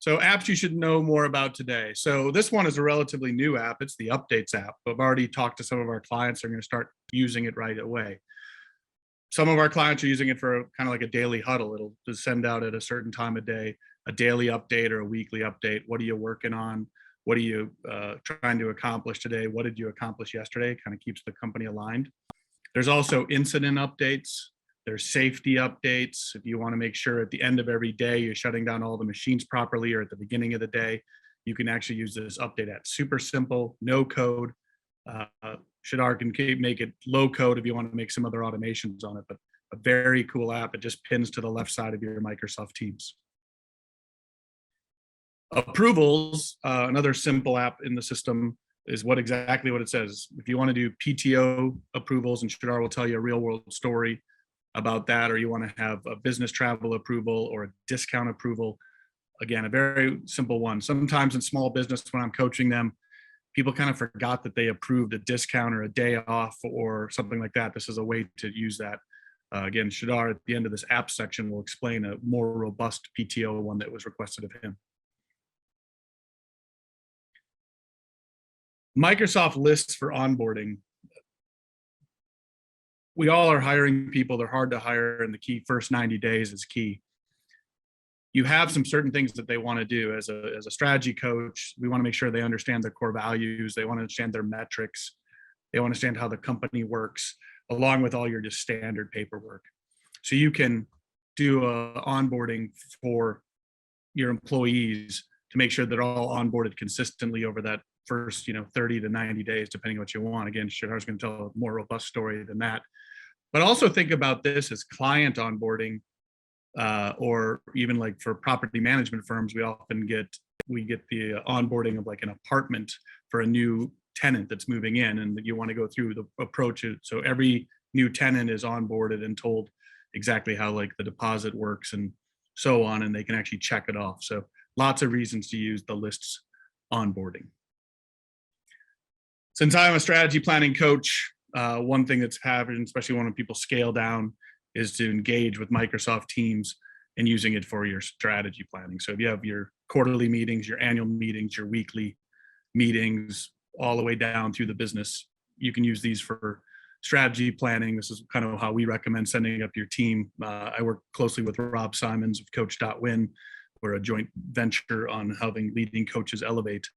So apps you should know more about today. So this one is a relatively new app. It's the Updates app. I've already talked to some of our clients. They're going to start using it right away. Some of our clients are using it for kind of like a daily huddle. It'll just send out at a certain time of day, a daily update or a weekly update. What are you working on? What are you trying to accomplish today? What did you accomplish yesterday? Kind of keeps the company aligned. There's also incident updates. There's safety updates. If you want to make sure at the end of every day you're shutting down all the machines properly, or at the beginning of the day, you can actually use this update app. Super simple, no code. Sridhar can make it low code if you want to make some other automations on it, but a very cool app. It just pins to the left side of your Microsoft Teams. Approvals, another simple app in the system, is exactly what it says. If you want to do PTO approvals, and Sridhar will tell you a real world story about that, or you want to have a business travel approval or a discount approval, again, a very simple one. Sometimes in small business, when I'm coaching them, people kind of forgot that they approved a discount or a day off or something like that. This is a way to use that. Again, Sridhar at the end of this app section will explain a more robust PTO one that was requested of him. Microsoft lists for onboarding. We all are hiring people. They're hard to hire, and the key first 90 days is key. You have some certain things that they want to do as a strategy coach. We want to make sure they understand their core values. They want to understand their metrics. They want to understand how the company works, along with all your just standard paperwork. So you can do a onboarding for your employees to make sure they're all onboarded consistently over that first 30 to 90 days, depending on what you want. Again, Sridhar's going to tell a more robust story than that. But also think about this as client onboarding, or even like for property management firms, we get the onboarding of like an apartment for a new tenant that's moving in, and you want to go through the approach. So every new tenant is onboarded and told exactly how like the deposit works and so on, and they can actually check it off. So lots of reasons to use the lists onboarding. Since I'm a strategy planning coach, one thing that's happened, especially when people scale down, is to engage with Microsoft Teams and using it for your strategy planning. So if you have your quarterly meetings, your annual meetings, your weekly meetings, all the way down through the business, you can use these for strategy planning. This is kind of how we recommend sending up your team. I work closely with Rob Simons of Coach.Win. We're a joint venture on helping leading coaches elevate.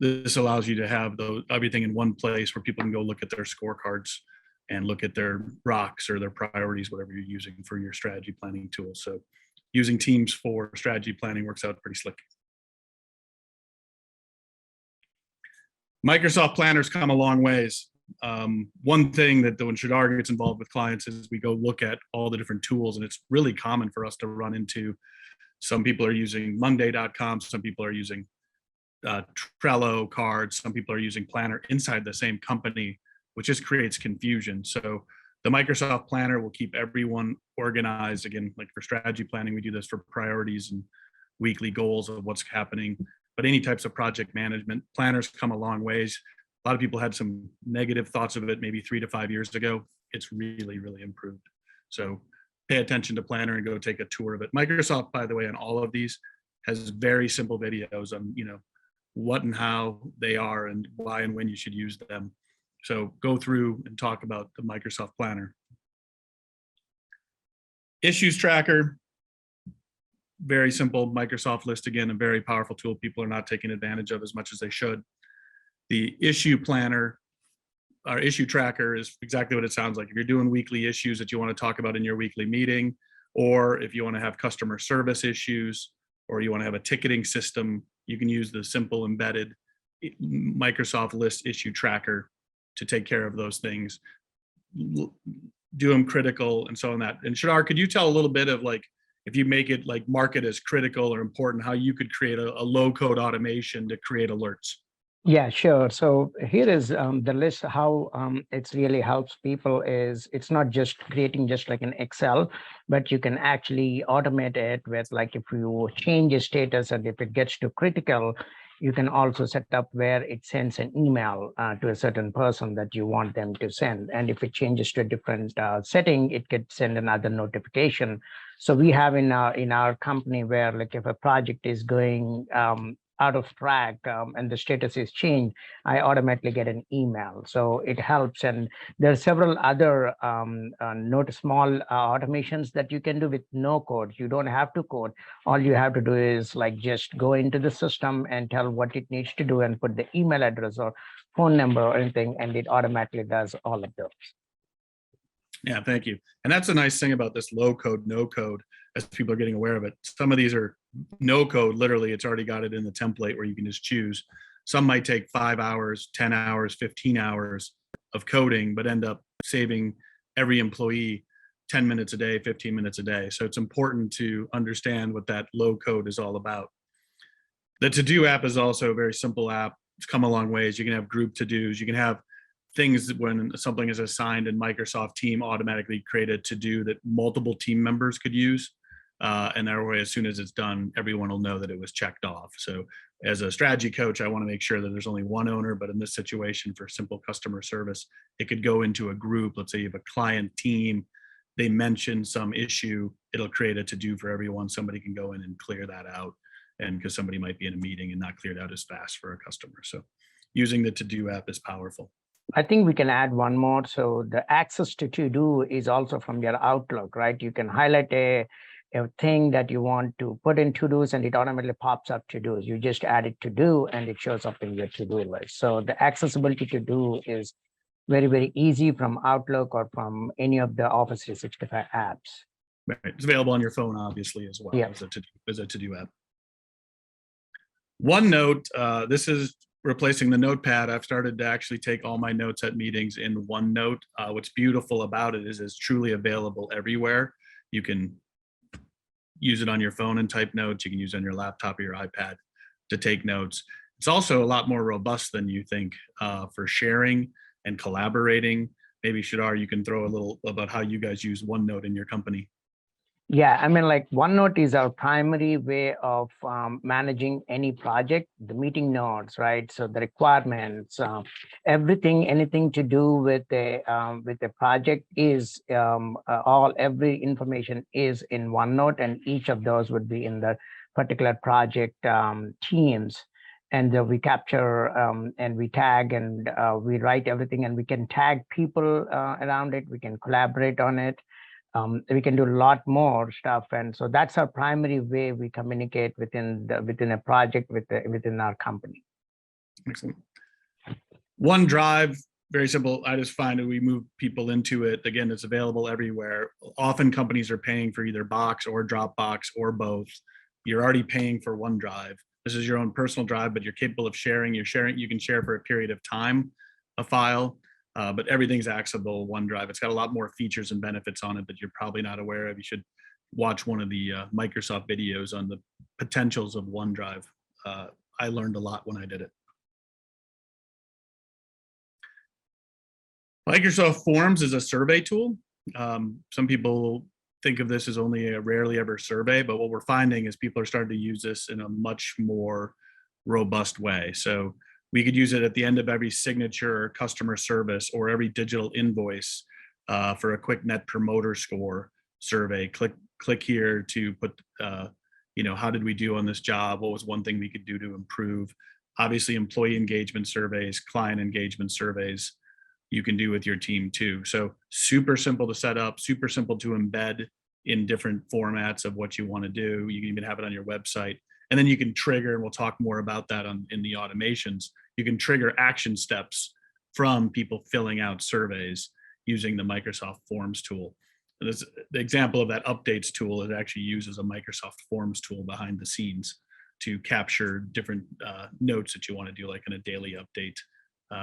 This allows you to have everything in one place where people can go look at their scorecards and look at their rocks or their priorities, whatever you're using for your strategy planning tool. So using Teams for strategy planning works out pretty slick. Microsoft Planners come a long ways. One thing that when Sridhar gets involved with clients is we go look at all the different tools, and it's really common for us to run into. Some people are using Monday.com, some people are using Trello cards, some people are using Planner inside the same company, which just creates confusion. So the Microsoft Planner will keep everyone organized. Again, like for strategy planning, we do this for priorities and weekly goals of what's happening. But any types of project management, planners come a long ways. A lot of people had some negative thoughts of it maybe 3 to 5 years ago. It's really, really improved. So pay attention to Planner and go take a tour of it. Microsoft, by the way, on all of these has very simple videos on, what and how they are and why and when you should use them. So go through and talk about the Microsoft Planner. Issues tracker, very simple Microsoft list. Again, a very powerful tool people are not taking advantage of as much as they should. The issue planner, our issue tracker, is exactly what it sounds like. If you're doing weekly issues that you want to talk about in your weekly meeting, or if you want to have customer service issues, or you want to have a ticketing system, you can use the simple embedded Microsoft list issue tracker to take care of those things, do them critical and so on that. And Sridhar, could you tell a little bit of like, if you make it like mark it as critical or important, how you could create a low code automation to create alerts? Yeah, sure. So here is the list. How it really helps people is it's not just creating just like an Excel, but you can actually automate it with, like, if you change a status and if it gets to critical, You can also set up where it sends an email to a certain person that you want them to send. And if it changes to a different setting, it could send another notification. So we have in our company where, like, if a project is going out of track and the status is changed, I automatically get an email. So it helps. And there are several other small automations that you can do with no code. You don't have to code. All you have to do is like just go into the system and tell what it needs to do and put the email address or phone number or anything, and it automatically does all of those. Yeah, thank you. And that's a nice thing about this low code, no code, as people are getting aware of it. Some of these are no code, literally, it's already got it in the template where you can just choose. Some might take 5 hours, 10 hours, 15 hours of coding, but end up saving every employee 10 minutes a day, 15 minutes a day. So it's important to understand what that low code is all about. The To-Do app is also a very simple app. It's come a long ways. You can have group to-dos. You can have things that when something is assigned in Microsoft Team automatically create a to-do that multiple team members could use. And that way, as soon as it's done, everyone will know that it was checked off. So as a strategy coach, I want to make sure that there's only one owner, but in this situation for simple customer service, it could go into a group. Let's say you have a client team, they mention some issue, it'll create a to-do for everyone. Somebody can go in and clear that out. And because somebody might be in a meeting and not cleared out as fast for a customer. So using the To-Do app is powerful. I think we can add one more. So the access to To-Do is also from your Outlook, right? You can highlight a thing that you want to put in To-Dos and it automatically pops up To-Dos. You just add it To-Do and it shows up in your To-Do list. So the accessibility to Do is very, very easy from Outlook or from any of the Office 365 apps. Right. It's available on your phone, obviously, as well, Yeah. as a To-Do app. OneNote, this is replacing the notepad. I've started to actually take all my notes at meetings in OneNote. What's beautiful about it is it's truly available everywhere. You can use it on your phone and type notes. You can use it on your laptop or your iPad to take notes. It's also a lot more robust than you think for sharing and collaborating. Maybe Sridhar, you can throw a little about how you guys use OneNote in your company. Yeah, I mean, like OneNote is our primary way of managing any project, the meeting notes, right? So the requirements, everything, anything to do with the project is every information is in OneNote, and each of those would be in the particular project teams. And we capture and we tag and we write everything, and we can tag people around it. We can collaborate on it. We can do a lot more stuff, and so that's our primary way we communicate within a project within our company. Excellent. OneDrive, very simple. I just find that we move people into it. Again, it's available everywhere. Often companies are paying for either Box or Dropbox or both. You're already paying for OneDrive. This is your own personal drive, but you're capable of sharing. You can share for a period of time a file. But everything's accessible OneDrive. It's got a lot more features and benefits on it that you're probably not aware of. You should watch one of the Microsoft videos on the potentials of OneDrive. I learned a lot when I did it. Microsoft Forms is a survey tool. Some people think of this as only a rarely ever survey, but what we're finding is people are starting to use this in a much more robust way. So we could use it at the end of every signature or customer service or every digital invoice for a quick net promoter score survey. Click here to put, how did we do on this job? What was one thing we could do to improve? Obviously, employee engagement surveys, client engagement surveys, you can do with your team too. So super simple to set up, super simple to embed in different formats of what you want to do. You can even have it on your website. And then you can trigger, and we'll talk more about that in the automations. You can trigger action steps from people filling out surveys using the Microsoft Forms tool. The example of that updates tool is actually uses a Microsoft Forms tool behind the scenes to capture different notes that you want to do, like in a daily update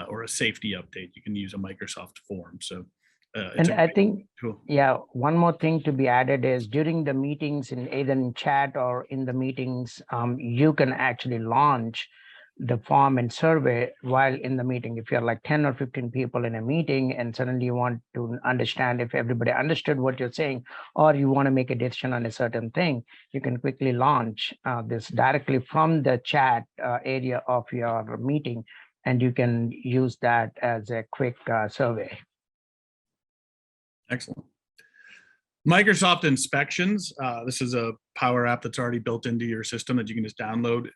or a safety update. You can use a Microsoft Form. So and I think, tool. Yeah, one more thing to be added is during the meetings, in either in chat or in the meetings, you can actually launch the form and survey while in the meeting. If you're like 10 or 15 people in a meeting and suddenly you want to understand if everybody understood what you're saying, or you want to make a decision on a certain thing, you can quickly launch this directly from the chat area of your meeting, and you can use that as a quick survey. Excellent. Microsoft Inspections. This is a Power App that's already built into your system that you can just download.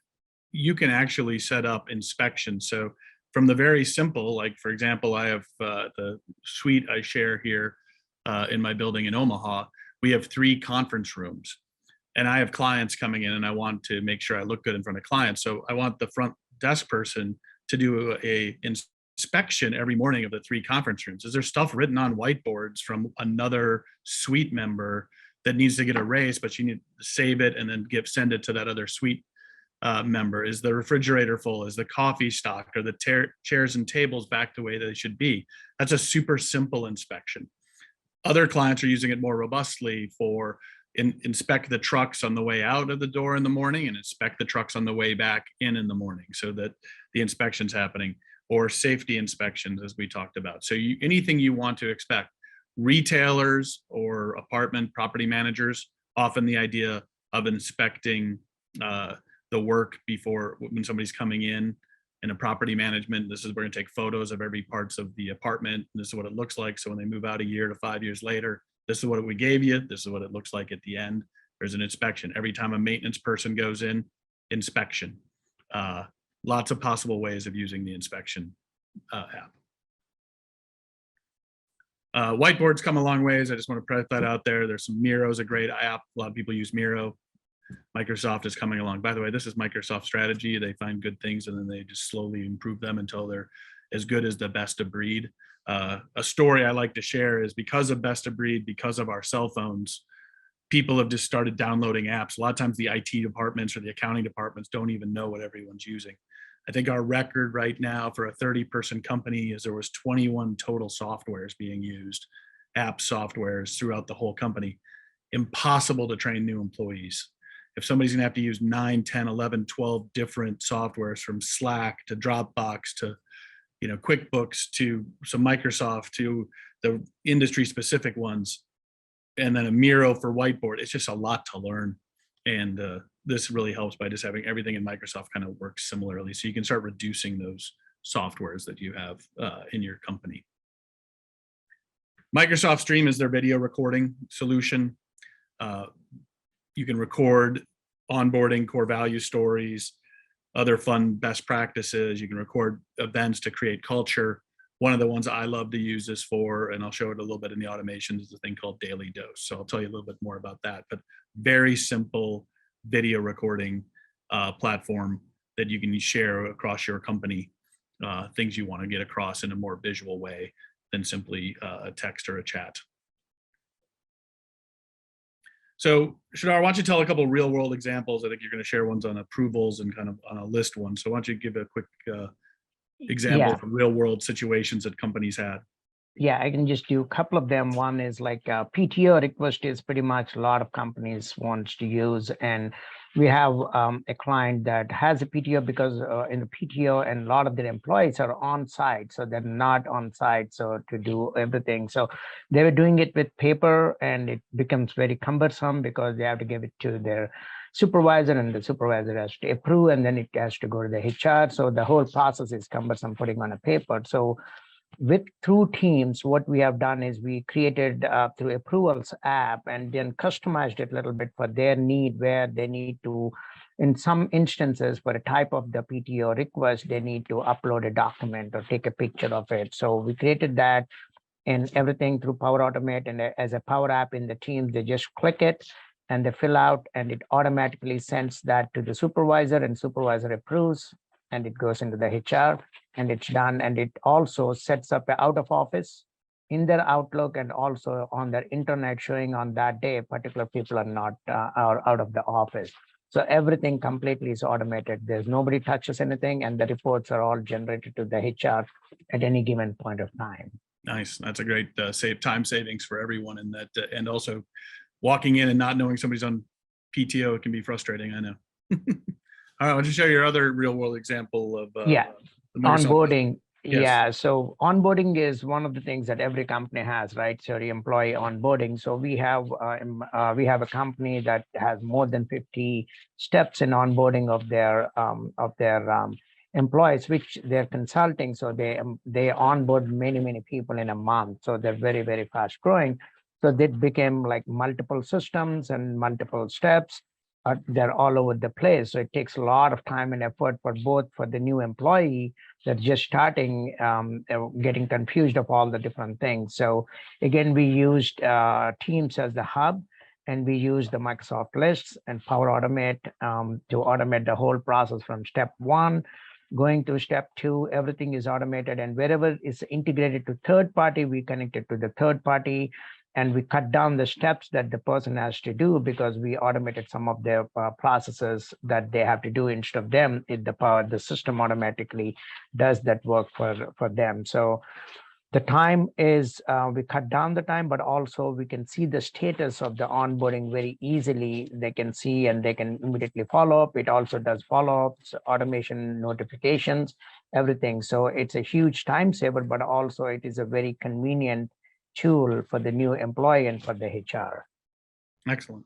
You can actually set up inspections. So from the very simple, like for example, I have the suite I share here in my building in Omaha. We have 3 conference rooms, and I have clients coming in, and I want to make sure I look good in front of clients. So I want the front desk person to do a inspection every morning of the 3 conference rooms. Is there stuff written on whiteboards from another suite member that needs to get erased, but you need to save it and then send it to that other suite member? Is the refrigerator full? Is the coffee stocked? Are the chairs and tables back the way they should be? That's a super simple inspection. Other clients are using it more robustly for inspect the trucks on the way out of the door in the morning and inspect the trucks on the way back in the morning, so that the inspection's happening, or safety inspections, as we talked about. So anything you want to expect. Retailers or apartment property managers, often the idea of inspecting the work before, when somebody's coming in a property management, this is, we're going to take photos of every parts of the apartment, and this is what it looks like. So when they move out a year to 5 years later, this is what we gave you, this is what it looks like at the end. There's an inspection. Every time a maintenance person goes in, inspection. Lots of possible ways of using the inspection app. Whiteboard's come a long ways. I just want to put that out there. There's some. Miro's a great app. A lot of people use Miro. Microsoft is coming along. By the way, this is Microsoft strategy. They find good things and then they just slowly improve them until they're as good as the best of breed. A story I like to share is, because of best of breed, because of our cell phones, people have just started downloading apps. A lot of times the IT departments or the accounting departments don't even know what everyone's using. I think our record right now for a 30-person company is there was 21 total softwares being used, app softwares throughout the whole company. Impossible to train new employees. If somebody's gonna have to use 9, 10, 11, 12 different softwares, from Slack to Dropbox to QuickBooks to some Microsoft to the industry specific ones, and then a Miro for Whiteboard, it's just a lot to learn. And this really helps by just having everything in Microsoft kind of work similarly. So you can start reducing those softwares that you have in your company. Microsoft Stream is their video recording solution. You can record onboarding, core value stories, other fun best practices. You can record events to create culture. One of the ones I love to use this for, and I'll show it a little bit in the automations, is a thing called Daily Dose. So I'll tell you a little bit more about that, but very simple video recording platform that you can share across your company, things you want to get across in a more visual way than simply a text or a chat. So Sridhar, why don't you tell a couple real world examples? I think you're going to share ones on approvals and kind of on a list one. So why don't you give a quick example of real world situations that companies had? Yeah, I can just do a couple of them. One is like PTO request is pretty much a lot of companies wants to use. And we have a client that has a PTO because in the PTO and a lot of their employees are on site. So they're not on site. So to do everything. So they were doing it with paper, and it becomes very cumbersome because they have to give it to their supervisor, and the supervisor has to approve, and then it has to go to the HR. So the whole process is cumbersome putting on a paper. So through Teams, what we have done is we created through Approvals app, and then customized it a little bit for their need, where they need to, in some instances, for a type of the PTO request, they need to upload a document or take a picture of it. So we created that and everything through Power Automate, and as a Power App in the Teams, they just click it and they fill out, and it automatically sends that to the supervisor, and supervisor approves, and it goes into the HR, and it's done. And it also sets up an out of office in their Outlook, and also on their internet, showing on that day particular people are not out of the office. So everything completely is automated. There's nobody touches anything, and the reports are all generated to the HR at any given point of time. Nice. That's a great time savings for everyone. And that, and also walking in and not knowing somebody's on PTO, it can be frustrating. I know. All right, I'll just show your other real world example of Yeah, the Microsoft. onboarding. Yes. Yeah, so onboarding is one of the things that every company has, right? So the employee onboarding. So we have a company that has more than 50 steps in onboarding of their employees, which they're consulting. So they onboard many people in a month. So they're very fast growing. So that became like multiple systems and multiple steps. They're all over the place. So it takes a lot of time and effort for the new employee that's just starting, getting confused of all the different things. So again, we used Teams as the hub, and we used the Microsoft lists and Power Automate to automate the whole process from step one going to step two. Everything is automated, and wherever it's integrated to third party, we connect it to the third party, and we cut down the steps that the person has to do because we automated some of their processes that they have to do instead of them. The system automatically does that work for them. So the time is, we cut down the time, but also we can see the status of the onboarding very easily. They can see and they can immediately follow up. It also does follow-ups, automation, notifications, everything. So it's a huge time saver, but also it is a very convenient tool for the new employee and for the HR. Excellent.